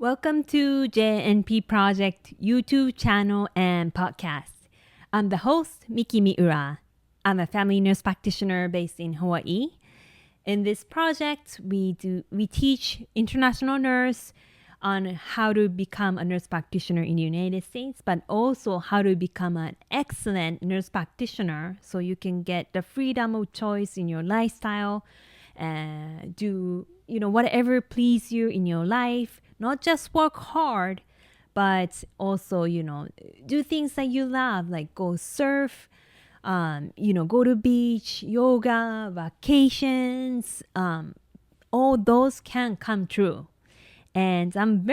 Welcome to JNP Project YouTube channel and podcast. I'm the host, Miki Miura. I'm a family nurse practitioner based in Hawaii. In this project, we teach international nurse on how to become a nurse practitioner in the United States, but also how to become an excellent nurse practitioner so you can get the freedom of choice in your lifestyle, do whatever please you in your life, not just work hard, but also do things that you love, like go surf, go to beach, yoga, vacations. All those can come true. And I'm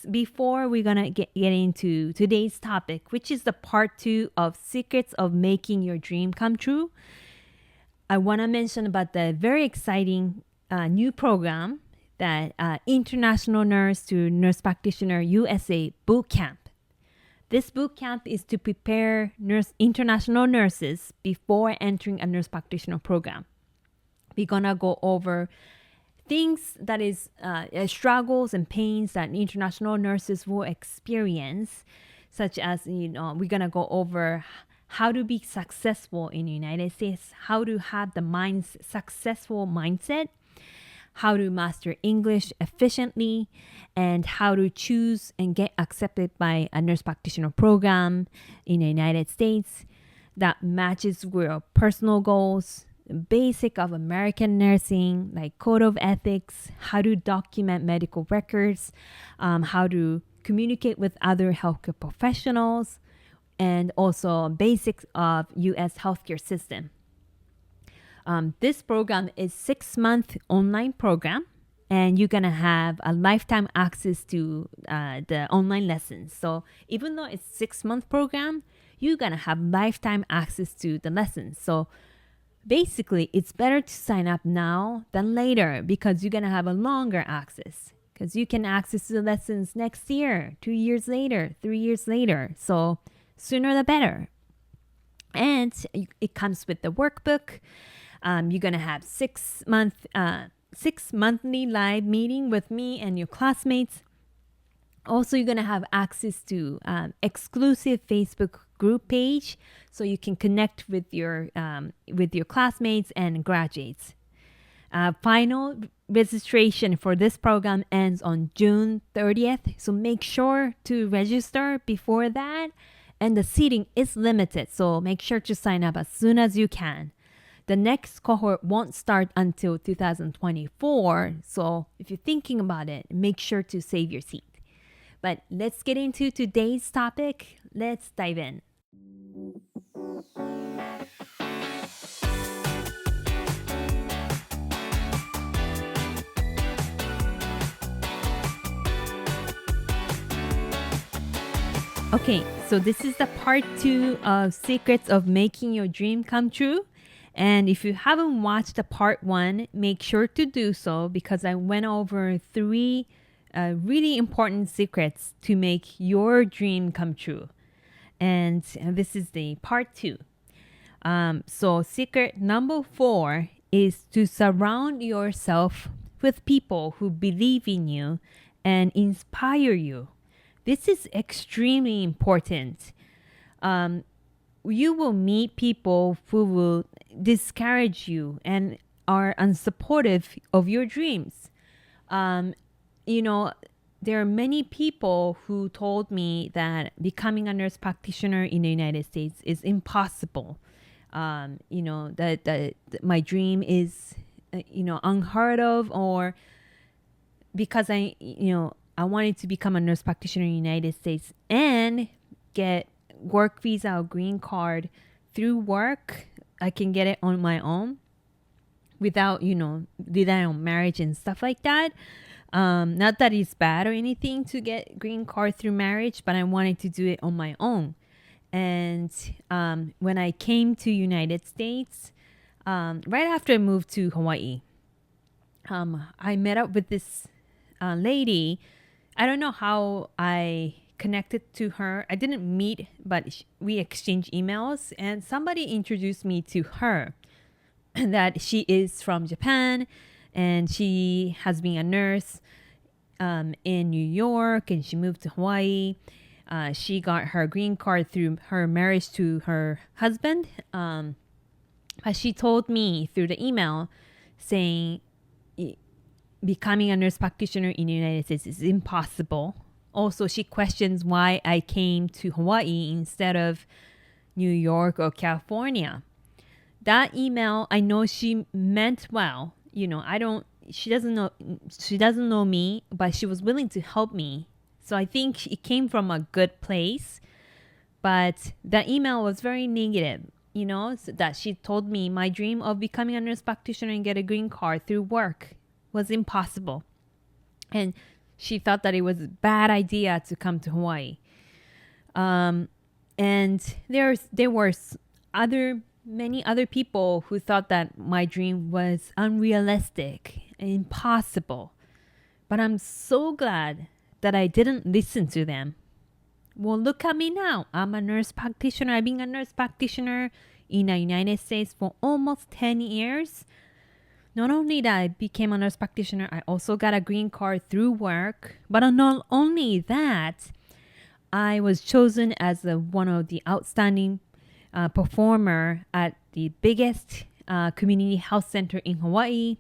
before we're gonna get into today's topic, which is the part 2 of secrets of making your dream come true, I want to mention about the very exciting new program that International Nurse to Nurse Practitioner USA Bootcamp. This bootcamp is to prepare international nurses before entering a nurse practitioner program. We're gonna go over things that is struggles and pains that international nurses will experience, such as we're gonna go over how to be successful in the United States, how to have the successful mindset, how to master English efficiently, and how to choose and get accepted by a nurse practitioner program in the United States that matches with your personal goals, basic of American nursing, like code of ethics, how to document medical records, how to communicate with other healthcare professionals, and also basics of U.S. healthcare system. This program is 6-month online program, and you're gonna have a lifetime access to the online lessons. So even though it's 6-month program, you're gonna have lifetime access to the lessons. So basically, it's better to sign up now than later because you're gonna have a longer access. Because you can access the lessons next year, 2 years later, 3 years later. So sooner the better. And it comes with the workbook. You're gonna have 6 monthly live meeting with me and your classmates. Also, you're gonna have access to exclusive Facebook group page, so you can connect with your classmates and graduates. Final registration for this program ends on June 30th, so make sure to register before that. And the seating is limited, so make sure to sign up as soon as you can. The next cohort won't start until 2024, so if you're thinking about it, make sure to save your seat. But let's get into today's topic. Let's dive in. Okay, so this is the part 2 of secrets of making your dream come true. And if you haven't watched the part 1, make sure to do so because I went over 3 really important secrets to make your dream come true. And this is the part 2. So secret number 4 is to surround yourself with people who believe in you and inspire you. This is extremely important. You will meet people who will discourage you and are unsupportive of your dreams. There are many people who told me that becoming a nurse practitioner in the United States is impossible. That my dream is, unheard of, or because I wanted to become a nurse practitioner in the United States and get work visa or green card through work. I can get it on my own without, relying on marriage and stuff like that. Not that it's bad or anything to get green card through marriage, but I wanted to do it on my own. And when I came to United States, right after I moved to Hawaii, I met up with this lady. I don't know how I connected to her. I didn't meet, but we exchanged emails, and somebody introduced me to her. That she is from Japan and she has been a nurse in New York and she moved to Hawaii. She got her green card through her marriage to her husband. But she told me through the email saying becoming a nurse practitioner in the United States is impossible. Also, she questions why I came to Hawaii instead of New York or California. That email, I know she meant well. She doesn't know me, but she was willing to help me. So I think it came from a good place. But the email was very negative, so that she told me my dream of becoming a nurse practitioner and get a green card through work was impossible. And she thought that it was a bad idea to come to Hawaii. And there were many other people who thought that my dream was unrealistic and impossible. But I'm so glad that I didn't listen to them. Well, look at me now. I'm a nurse practitioner. I've been a nurse practitioner in the United States for almost 10 years. Not only that I became a nurse practitioner, I also got a green card through work. But not only that, I was chosen as one of the outstanding performer at the biggest community health center in Hawaii.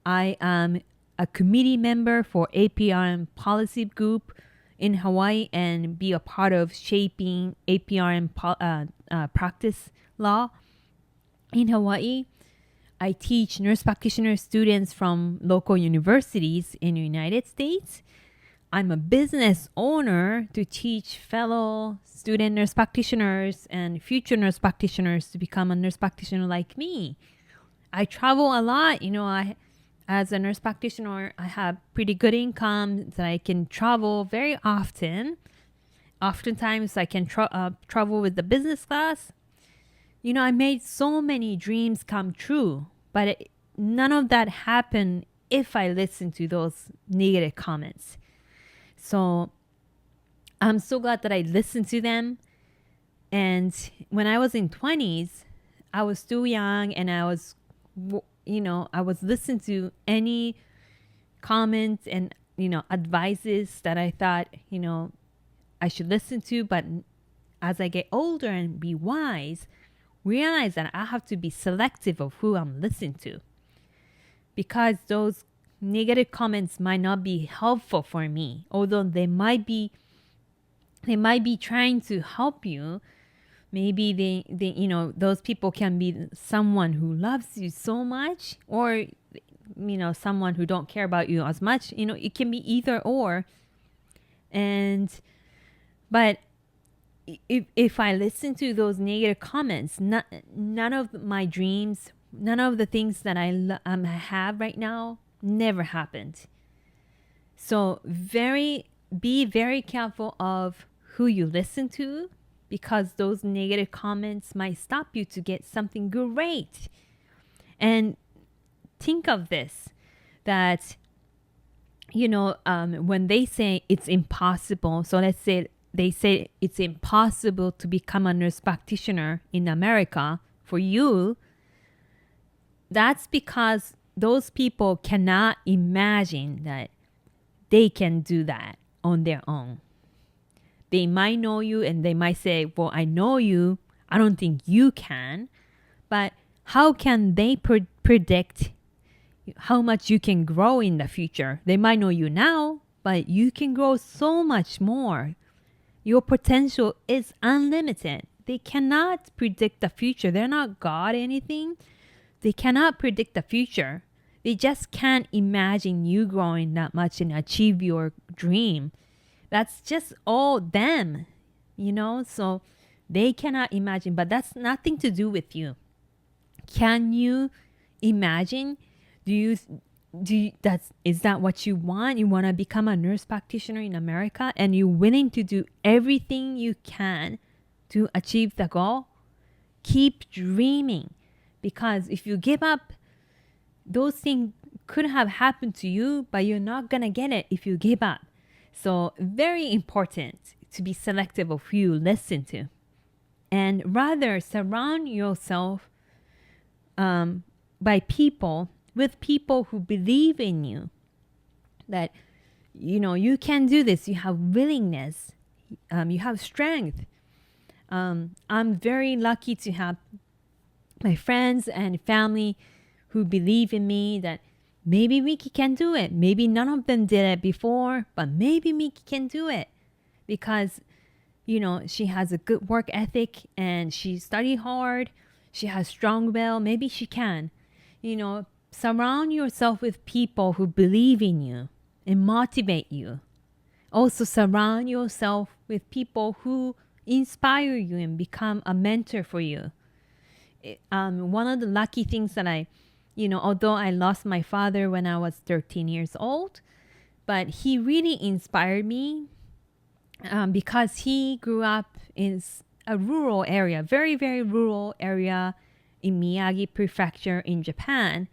I am a committee member for APRN policy group in Hawaii and be a part of shaping APRN practice law in Hawaii. I teach nurse practitioner students from local universities in the United States. I'm a business owner to teach fellow student nurse practitioners and future nurse practitioners to become a nurse practitioner like me. I travel a lot. As a nurse practitioner, I have pretty good income that I can travel very often. Oftentimes, I can travel with the business class. I made so many dreams come true, but none of that happened if I listened to those negative comments. So I'm so glad that I listened to them. And when I was in 20s, I was still young and I was listening to any comments and, advices that I thought, I should listen to. But as I get older and be wise, realize that I have to be selective of who I'm listening to, because those negative comments might not be helpful for me, although they might be trying to help you. Maybe they those people can be someone who loves you so much, or someone who don't care about you as much. It can be either or. But if I listen to those negative comments, none of my dreams, none of the things that I have right now never happened. So be very careful of who you listen to, because those negative comments might stop you to get something great. And think of this, that when they say it's impossible, so let's say they say it's impossible to become a nurse practitioner in America for you, that's because those people cannot imagine that they can do that on their own. They might know you and they might say, well, I know you. I don't think you can. But how can they predict how much you can grow in the future? They might know you now, but you can grow so much more. Your potential is unlimited. They cannot predict the future. They're not God or anything. They cannot predict the future. They just can't imagine you growing that much and achieve your dream. That's just all them, so they cannot imagine, but that's nothing to do with you. Can you imagine? Is that what you want? You want to become a nurse practitioner in America and you're willing to do everything you can to achieve the goal? Keep dreaming, because if you give up, those things could have happened to you, but you're not going to get it if you give up. So very important to be selective of who you listen to, and rather surround yourself with people who believe in you, that you can do this. You have willingness. You have strength. I'm very lucky to have my friends and family who believe in me that maybe Miki can do it. Maybe none of them did it before, but maybe Miki can do it because, she has a good work ethic and she studied hard. She has strong will. Maybe she can. Surround yourself with people who believe in you and motivate you. Also surround yourself with people who inspire you and become a mentor for you. One of the lucky things that although I lost my father when I was 13 years old, but he really inspired me because he grew up in a rural area, very, very rural area in Miyagi Prefecture in Japan.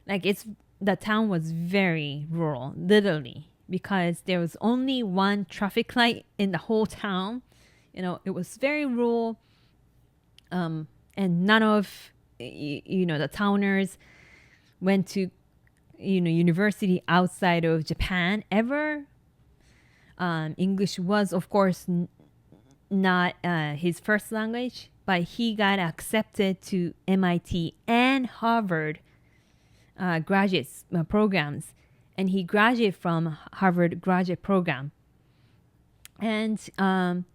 The town was very rural, literally, because there was only one traffic light in the whole town. It was very rural, and none of the towners went to university outside of Japan ever. English was, of course, not his first language, but he got accepted to MIT and Harvard graduate programs, and he graduated from Harvard graduate program. And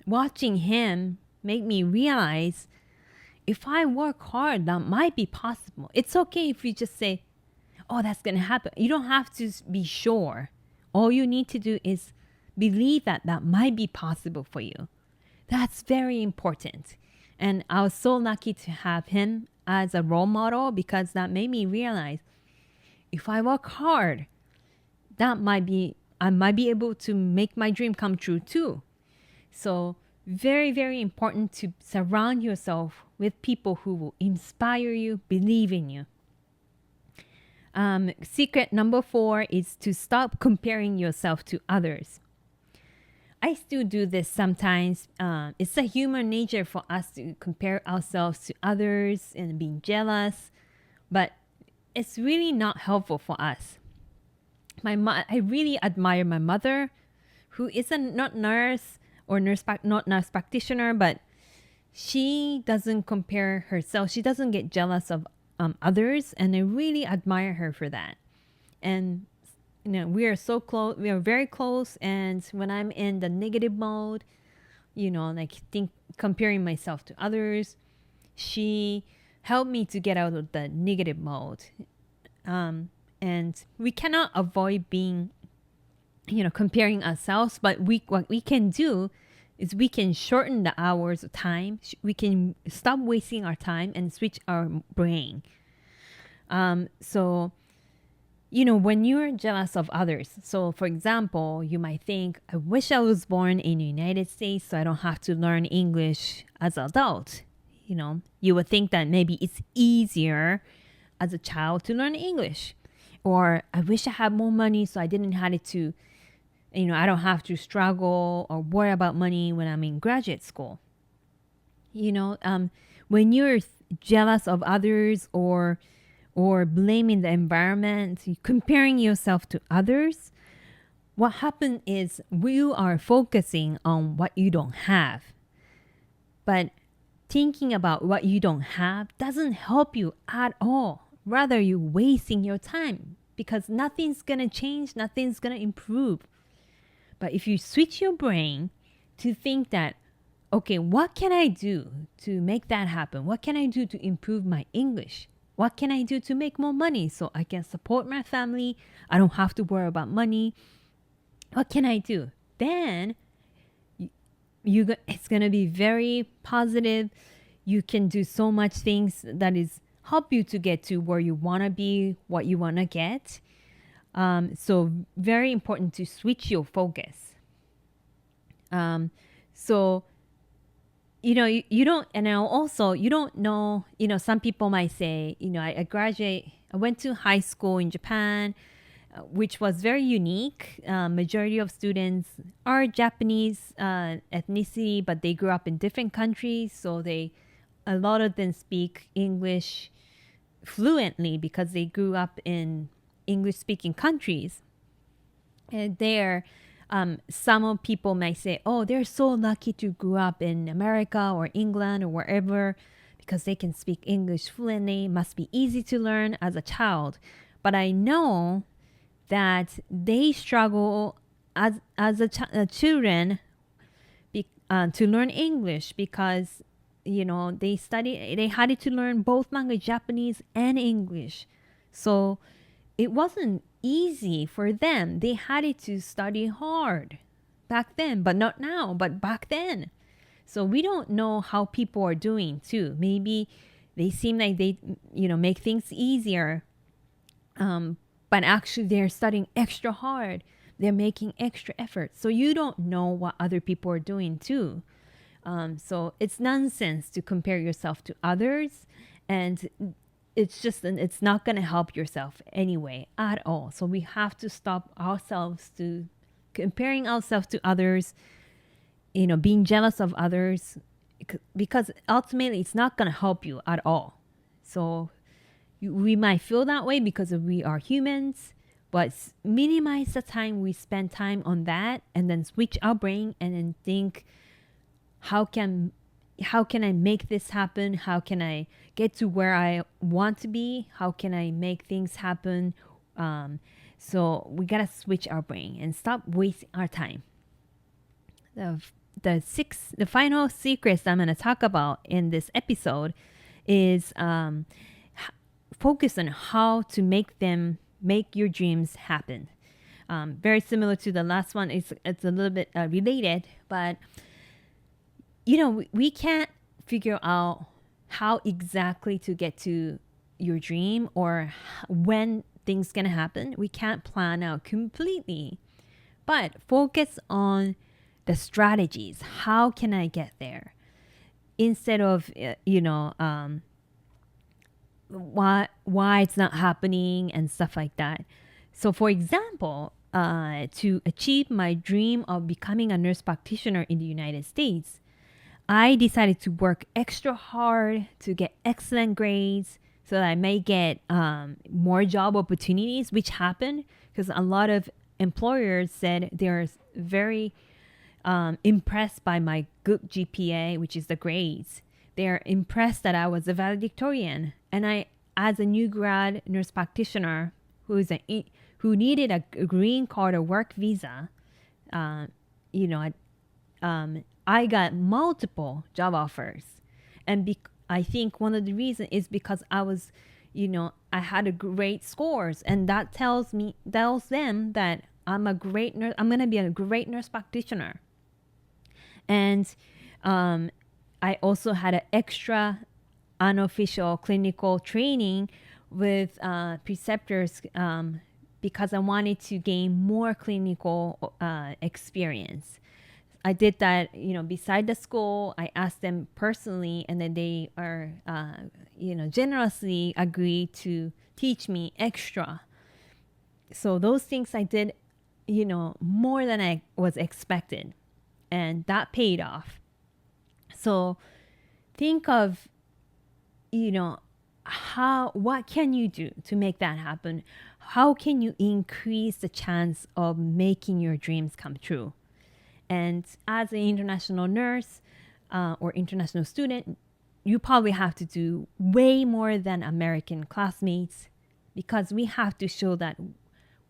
watching him make me realize if I work hard, that might be possible. It's okay if you just say, oh, that's going to happen. You don't have to be sure. All you need to do is believe that might be possible for you. That's very important. And I was so lucky to have him as a role model because that made me realize if I work hard, I might be able to make my dream come true too. So very, very important to surround yourself with people who will inspire you, believe in you. Secret number 4 is to stop comparing yourself to others. I still do this sometimes. It's a human nature for us to compare ourselves to others and being jealous, but it's really not helpful for us. I really admire my mother, who is not nurse practitioner, but she doesn't compare herself. She doesn't get jealous of others, and I really admire her for that. And we are so close. We are very close. And when I'm in the negative mode, comparing myself to others, she helped me to get out of the negative mode. And we cannot avoid being, comparing ourselves. But what we can do is we can shorten the hours of time. We can stop wasting our time and switch our brain. So when you're jealous of others, so for example, you might think, I wish I was born in the United States so I don't have to learn English as an adult. You would think that maybe it's easier as a child to learn English. Or I wish I had more money so I didn't have to, I don't have to struggle or worry about money when I'm in graduate school. When you're jealous of others or blaming the environment, comparing yourself to others, what happens is you are focusing on what you don't have. But thinking about what you don't have doesn't help you at all. Rather, you're wasting your time because nothing's going to change, nothing's going to improve. But if you switch your brain to think that, okay, what can I do to make that happen? What can I do to improve my English? What can I do to make more money so I can support my family? I don't have to worry about money. What can I do? Then it's going to be very positive. You can do so much things that is help you to get to where you want to be, what you want to get. So very important to switch your focus. So you don't, and also you don't know, some people might say, I went to high school in Japan, which was very unique. Majority of students are Japanese ethnicity, but they grew up in different countries. So a lot of them speak English fluently because they grew up in English speaking countries. And some people may say, oh, they're so lucky to grow up in America or England or wherever because they can speak English fluently. Must be easy to learn as a child. But I know that they struggle as children to learn English because, they had to learn both language, Japanese and English. So it wasn't easy for them. They had to study hard back then, but not now, but back then. So we don't know how people are doing too. Maybe they seem like they, make things easier. But actually they're studying extra hard. They're making extra effort. So you don't know what other people are doing too. So it's nonsense to compare yourself to others, and it's not going to help yourself anyway at all. So we have to stop ourselves to comparing ourselves to others, being jealous of others, because ultimately it's not going to help you at all. So we might feel that way because we are humans, but minimize the time we spend time on that, and then switch our brain and then think, how can I make this happen? How can I get to where I want to be? How can I make things happen? So we gotta switch our brain and stop wasting our time. The final secrets I'm gonna talk about in this episode is focus on how to make your dreams happen. Very similar to the last one. It's a little bit related, but we can't figure out how exactly to get to your dream or when things gonna happen. We can't plan out completely, but focus on the strategies. How can I get there? Instead of, why it's not happening and stuff like that. So for example, to achieve my dream of becoming a nurse practitioner in the United States, I decided to work extra hard to get excellent grades so that I may get more job opportunities, which happened because a lot of employers said they're very impressed by my good GPA, which is the grades. They're impressed that I was a valedictorian. And I, as a new grad nurse practitioner who needed a green card or work visa, I got multiple job offers. And I think one of the reasons is because I was, I had a great scores. And that tells them that I'm a great nurse. I'm going to be a great nurse practitioner. And I also had an extra unofficial clinical training with preceptors because I wanted to gain more clinical experience. I did that, beside the school. I asked them personally, and then they are, generously agreed to teach me extra. So those things I did, more than I was expected, and that paid off. So think of, what can you do to make that happen? How can you increase the chance of making your dreams come true? And as an international nurse or international student, you probably have to do way more than American classmates because we have to show that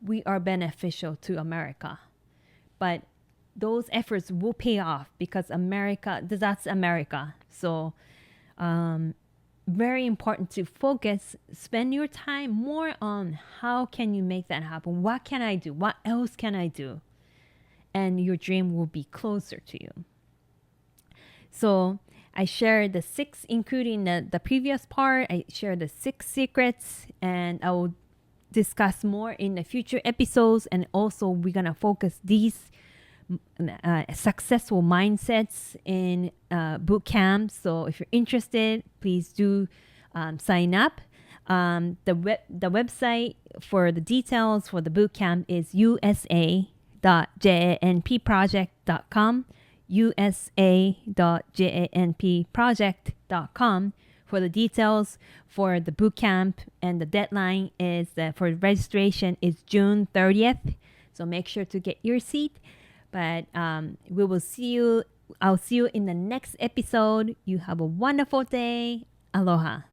we are beneficial to America. But those efforts will pay off because that's America. So very important to spend your time more on how can you make that happen? What can I do? What else can I do? And your dream will be closer to you. So I shared the 6, including the previous part. I shared the 6 secrets, and I will discuss more in the future episodes. And also we're going to focus these successful mindsets in boot camp. So if you're interested, please do sign up. The website for the details for the boot camp is usa.janpproject.com, usa.janpproject.com for the details for the boot camp, and the deadline is for registration is June 30th. So make sure to get your seat. But we will see you. I'll see you in the next episode. You have a wonderful day. Aloha.